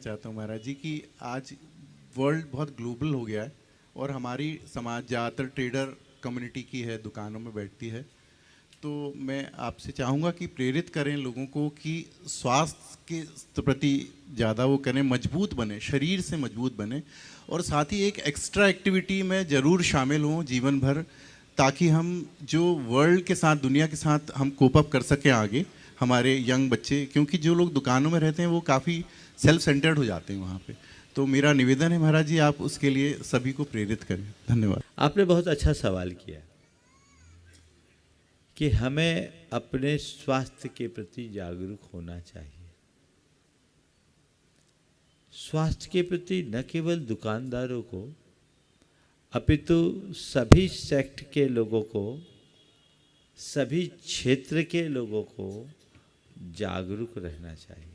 चाहता हूँ महाराज जी कि आज वर्ल्ड बहुत ग्लोबल हो गया है और हमारी समाज ज़्यादातर ट्रेडर कम्युनिटी की है, दुकानों में बैठती है। तो मैं आपसे चाहूँगा कि प्रेरित करें लोगों को कि स्वास्थ्य के प्रति ज़्यादा वो करें, मजबूत बने, शरीर से मजबूत बने, और साथ ही एक एक्स्ट्रा एक्टिविटी में ज़रूर शामिल हों जीवन भर, ताकि हम जो वर्ल्ड के साथ, दुनिया के साथ हम कोप अप कर सकें आगे, हमारे यंग बच्चे। क्योंकि जो लोग दुकानों में रहते हैं वो काफ़ी सेल्फ सेंटर्ड हो जाते हैं वहाँ पे। तो मेरा निवेदन है महाराज जी, आप उसके लिए सभी को प्रेरित करें। धन्यवाद। आपने बहुत अच्छा सवाल किया कि हमें अपने स्वास्थ्य के प्रति जागरूक होना चाहिए। स्वास्थ्य के प्रति न केवल दुकानदारों को अपितु सभी सेक्ट के लोगों को, सभी क्षेत्र के लोगों को जागरूक रहना चाहिए।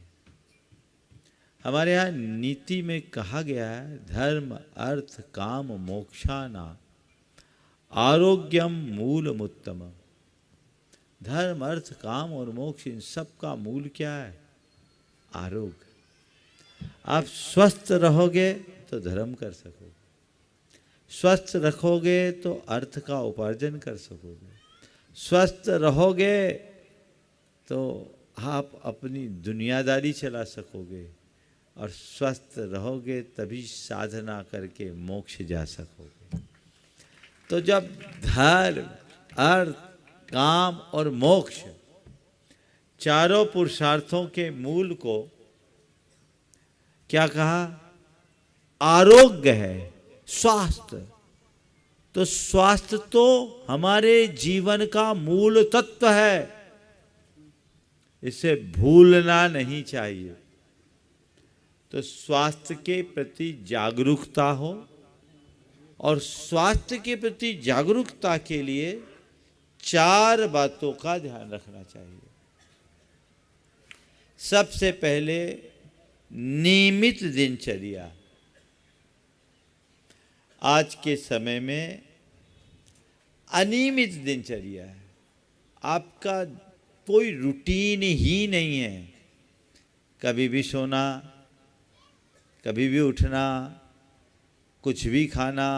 हमारे यहाँ नीति में कहा गया है, धर्म अर्थ काम मोक्षाना आरोग्यम मूलमुत्तम। धर्म अर्थ काम और मोक्ष, इन सब का मूल क्या है? आरोग्य। आप स्वस्थ रहोगे तो धर्म कर सकोगे, स्वस्थ रखोगे तो अर्थ का उपार्जन कर सकोगे, स्वस्थ रहोगे तो आप अपनी दुनियादारी चला सकोगे, और स्वस्थ रहोगे तभी साधना करके मोक्ष जा सकोगे। तो जब धर्म अर्थ काम और मोक्ष चारों पुरुषार्थों के मूल को क्या कहा? आरोग्य है, स्वास्थ्य। तो स्वास्थ्य तो हमारे जीवन का मूल तत्व है, इसे भूलना नहीं चाहिए। तो स्वास्थ्य के प्रति जागरूकता हो, और स्वास्थ्य के प्रति जागरूकता के लिए 4 बातों का ध्यान रखना चाहिए। सबसे पहले नियमित दिनचर्या। आज के समय में अनियमित दिनचर्या है, आपका कोई रूटीन ही नहीं है। कभी भी सोना, कभी भी उठना, कुछ भी खाना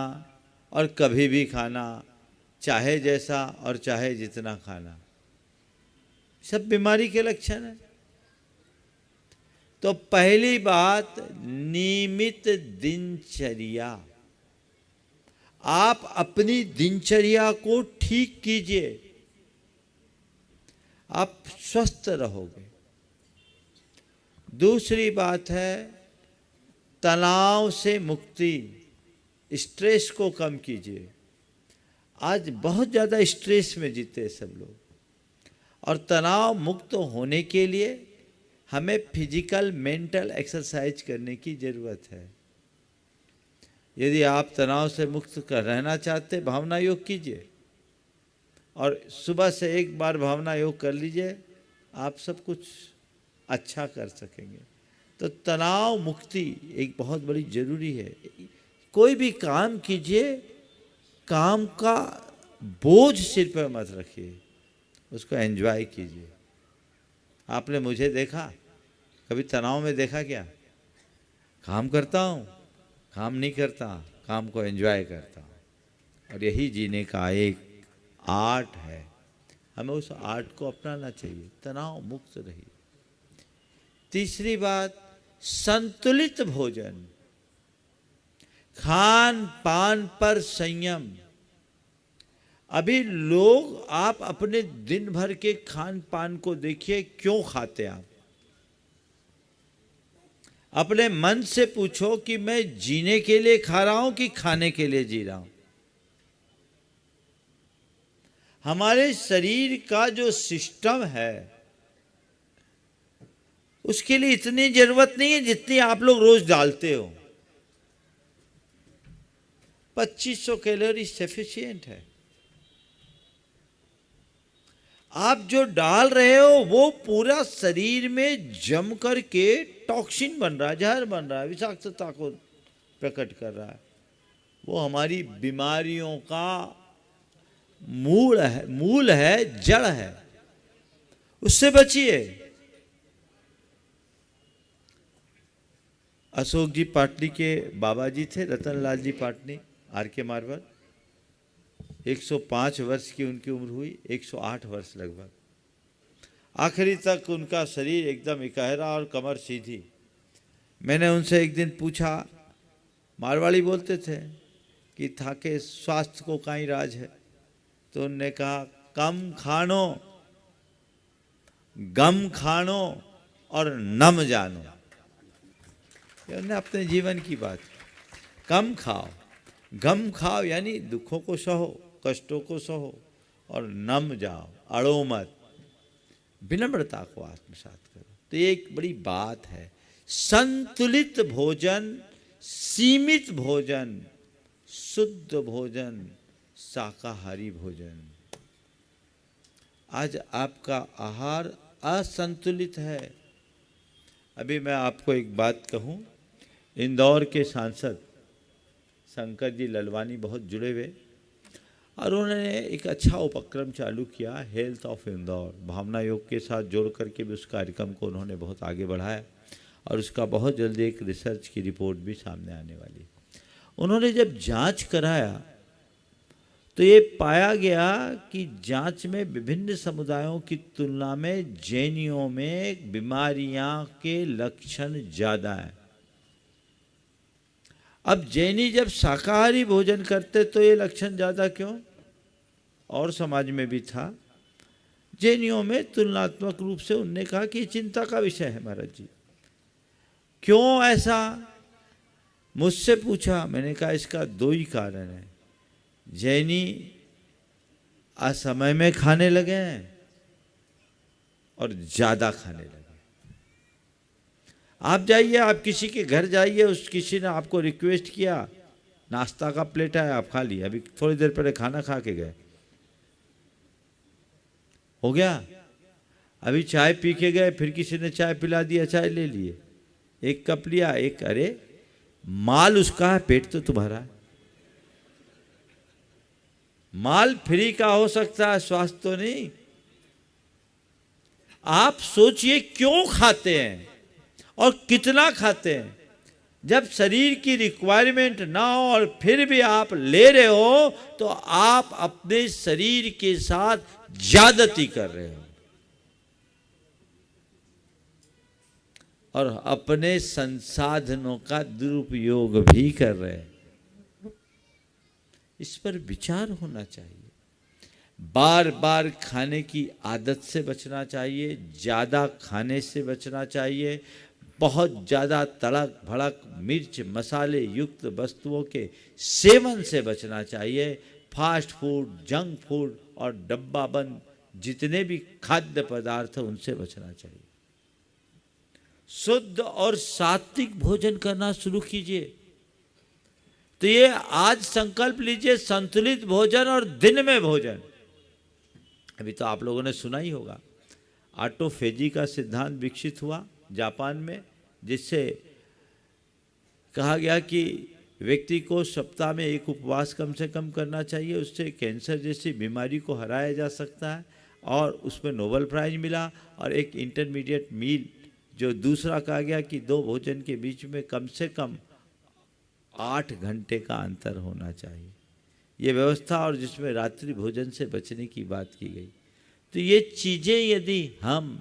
और कभी भी खाना, चाहे जैसा और चाहे जितना खाना, सब बीमारी के लक्षण है। तो पहली बात, नियमित दिनचर्या। आप अपनी दिनचर्या को ठीक कीजिए, आप स्वस्थ रहोगे। दूसरी बात है तनाव से मुक्ति, स्ट्रेस को कम कीजिए। आज बहुत ज़्यादा स्ट्रेस में जीते सब लोग, और तनाव मुक्त होने के लिए हमें फिजिकल मेंटल एक्सरसाइज करने की ज़रूरत है। यदि आप तनाव से मुक्त कर रहना चाहते, भावना योग कीजिए, और सुबह से एक बार भावना योग कर लीजिए, आप सब कुछ अच्छा कर सकेंगे। तो तनाव मुक्ति एक बहुत बड़ी जरूरी है। कोई भी काम कीजिए, काम का बोझ सिर पर मत रखिए, उसको एंजॉय कीजिए। आपने मुझे देखा, कभी तनाव में देखा क्या? काम करता हूँ, काम नहीं करता, काम को एंजॉय करता हूँ। और यही जीने का एक आर्ट है, हमें उस आर्ट को अपनाना चाहिए। तनाव मुक्त रहिए। तीसरी बात, संतुलित भोजन, खान पान पर संयम। अभी लोग, आप अपने दिन भर के खान पान को देखिए, क्यों खाते आप? अपने मन से पूछो कि मैं जीने के लिए खा रहा हूं कि खाने के लिए जी रहा हूं। हमारे शरीर का जो सिस्टम है, उसके लिए इतनी जरूरत नहीं है जितनी आप लोग रोज डालते हो। 2500 कैलोरी सफिशिएंट है। आप जो डाल रहे हो वो पूरा शरीर में जम करके टॉक्सिन बन रहा है, जहर बन रहा है, विषाक्तता को प्रकट कर रहा है। वो हमारी बीमारियों का मूल है, जड़ है। उससे बचिए। अशोक जी पाटनी के बाबा जी थे, रतनलाल जी पाटनी, आर के मारवाड़। 105 वर्ष की उनकी उम्र हुई, 108 वर्ष लगभग। आखिरी तक उनका शरीर एकदम इकहरा और कमर सीधी। मैंने उनसे एक दिन पूछा, मारवाड़ी बोलते थे कि था के स्वास्थ्य को काई राज है, तो उनने कहा कम खानो, गम खानो और नम जानो। ये उन्होंने अपने जीवन की बात। कम खाओ, गम खाओ यानी दुखों को सहो, कष्टों को सहो, और नम जाओ, अड़ो मत, विनम्रता को आत्मसात करो। तो ये एक बड़ी बात है। संतुलित भोजन, सीमित भोजन, शुद्ध भोजन, शाकाहारी भोजन। आज आपका आहार असंतुलित है। अभी मैं आपको एक बात कहूं, इंदौर के सांसद शंकर जी ललवानी बहुत जुड़े हुए, और उन्होंने एक अच्छा उपक्रम चालू किया, हेल्थ ऑफ इंदौर, भावना योग के साथ जोड़ करके भी उस कार्यक्रम को उन्होंने बहुत आगे बढ़ाया, और उसका बहुत जल्दी एक रिसर्च की रिपोर्ट भी सामने आने वाली। उन्होंने जब जांच कराया तो ये पाया गया कि जांच में विभिन्न समुदायों की तुलना में जैनियों में बीमारियां के लक्षण ज़्यादा हैं। अब जैनी जब शाकाहारी भोजन करते तो ये लक्षण ज़्यादा क्यों? और समाज में भी था। जैनियों में तुलनात्मक रूप से उनने कहा कि चिंता का विषय है महाराज जी, क्यों ऐसा? मुझसे पूछा, मैंने कहा इसका दो ही कारण है। जैनी असमय में खाने लगे हैं और ज़्यादा खाने लगे। आप जाइए, आप किसी के घर जाइए, उस किसी ने आपको रिक्वेस्ट किया, नाश्ता का प्लेट आया, आप खा लिया, अभी थोड़ी देर पहले खाना खा के गए, हो गया। अभी चाय पी के गए, फिर किसी ने चाय पिला दिया, चाय ले लिए, एक कप लिया, एक, अरे माल उसका है, पेट तो तुम्हारा है। माल फ्री का हो सकता है, स्वास्थ्य तो नहीं। आप सोचिए क्यों खाते हैं और कितना खाते हैं। जब शरीर की रिक्वायरमेंट ना हो और फिर भी आप ले रहे हो तो आप अपने शरीर के साथ ज्यादती कर रहे हो और अपने संसाधनों का दुरुपयोग भी कर रहे हैं। इस पर विचार होना चाहिए। बार बार खाने की आदत से बचना चाहिए, ज़्यादा खाने से बचना चाहिए, बहुत ज़्यादा तड़क भड़क मिर्च मसाले युक्त वस्तुओं के सेवन से बचना चाहिए। फास्ट फूड, जंक फूड और डब्बाबंद जितने भी खाद्य पदार्थ हैं उनसे बचना चाहिए। शुद्ध और सात्विक भोजन करना शुरू कीजिए। तो ये आज संकल्प लीजिए, संतुलित भोजन और दिन में भोजन। अभी तो आप लोगों ने सुना ही होगा, ऑटोफेजी का सिद्धांत विकसित हुआ जापान में, जिससे कहा गया कि व्यक्ति को सप्ताह में एक उपवास कम से कम करना चाहिए, उससे कैंसर जैसी बीमारी को हराया जा सकता है। और उसमें नोबेल प्राइज मिला। और एक इंटरमीडिएट मील जो दूसरा कहा गया कि दो भोजन के बीच में कम से कम 8 घंटे का अंतर होना चाहिए, ये व्यवस्था, और जिसमें रात्रि भोजन से बचने की बात की गई। तो ये चीज़ें यदि हम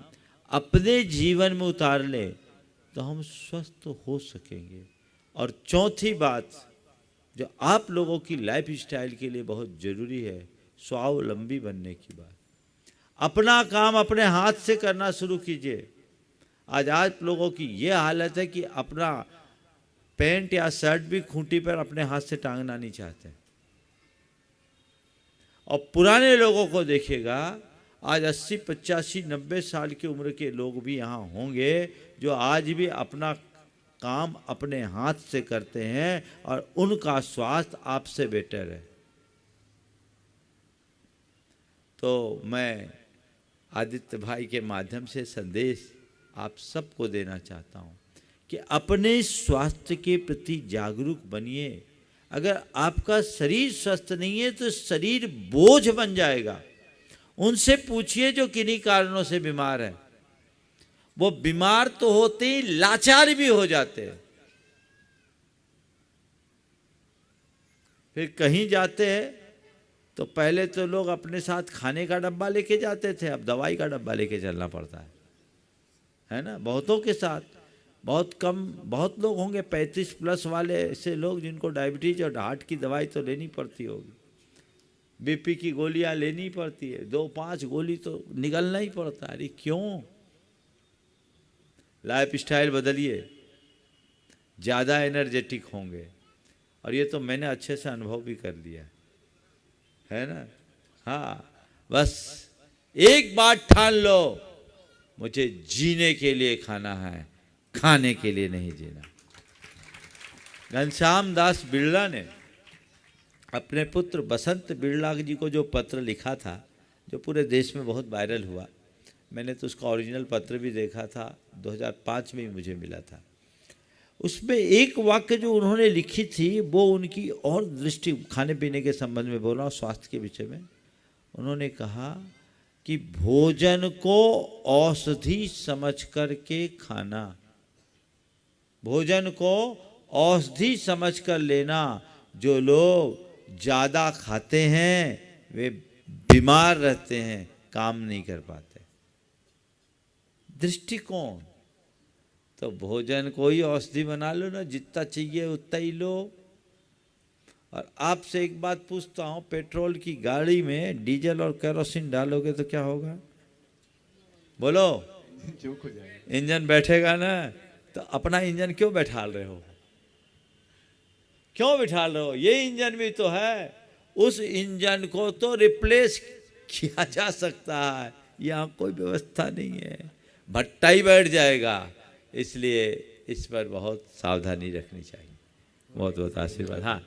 अपने जीवन में उतार लें तो हम स्वस्थ हो सकेंगे। और चौथी बात जो आप लोगों की लाइफ स्टाइल के लिए बहुत ज़रूरी है, स्वावलंबी बनने की बात। अपना काम अपने हाथ से करना शुरू कीजिए। आज आप लोगों की ये हालत है कि अपना पैंट या शर्ट भी खूंटी पर अपने हाथ से टांगना नहीं चाहते। और पुराने लोगों को देखिएगा, आज 80, 85, 90 साल की उम्र के लोग भी यहाँ होंगे जो आज भी अपना काम अपने हाथ से करते हैं और उनका स्वास्थ्य आपसे बेटर है। तो मैं आदित्य भाई के माध्यम से संदेश आप सबको देना चाहता हूँ कि अपने स्वास्थ्य के प्रति जागरूक बनिए। अगर आपका शरीर स्वस्थ नहीं है तो शरीर बोझ बन जाएगा। उनसे पूछिए जो किन्हीं कारणों से बीमार है, वो बीमार तो होते ही लाचार भी हो जाते हैं। फिर कहीं जाते हैं तो पहले तो लोग अपने साथ खाने का डब्बा लेके जाते थे, अब दवाई का डब्बा लेके चलना पड़ता है ना। बहुतों के साथ, बहुत कम, बहुत लोग होंगे 35 प्लस वाले ऐसे लोग जिनको डायबिटीज और हार्ट की दवाई तो लेनी पड़ती होगी, बीपी की गोलियां लेनी पड़ती है, 2-5 गोली तो निगलना ही पड़ता है। अरे क्यों? लाइफ स्टाइल बदलिए, ज़्यादा एनर्जेटिक होंगे। और ये तो मैंने अच्छे से अनुभव भी कर लिया है ना। हाँ, बस एक बात ठान लो, मुझे जीने के लिए खाना है, खाने के लिए नहीं जीना। घनश्याम दास बिरला ने अपने पुत्र बसंत बिरला जी को जो पत्र लिखा था, जो पूरे देश में बहुत वायरल हुआ, मैंने तो उसका ओरिजिनल पत्र भी देखा था, 2005 में ही मुझे मिला था। उसमें एक वाक्य जो उन्होंने लिखी थी वो उनकी और दृष्टि, खाने पीने के संबंध में बोल रहा हूँ, स्वास्थ्य के विषय में। उन्होंने कहा कि भोजन को औषधि समझ कर के खाना, भोजन को औषधि समझ कर लेना। जो लोग ज़्यादा खाते हैं वे बीमार रहते हैं, काम नहीं कर पाते। दृष्टिकोण तो भोजन को ही औषधि बना लो ना, जितना चाहिए उतना ही लो। और आपसे एक बात पूछता हूँ, पेट्रोल की गाड़ी में डीजल और केरोसिन डालोगे तो क्या होगा? बोलो। चूक हो जाएगा, इंजन बैठेगा ना। तो अपना इंजन क्यों बैठाल रहे हो? क्यों बैठाल रहे हो? ये इंजन भी तो है, उस इंजन को तो रिप्लेस किया जा सकता है, यहाँ कोई व्यवस्था नहीं है, भट्टा ही बैठ जाएगा। इसलिए इस पर बहुत सावधानी रखनी चाहिए। बहुत बहुत आशीर्वाद। हाँ।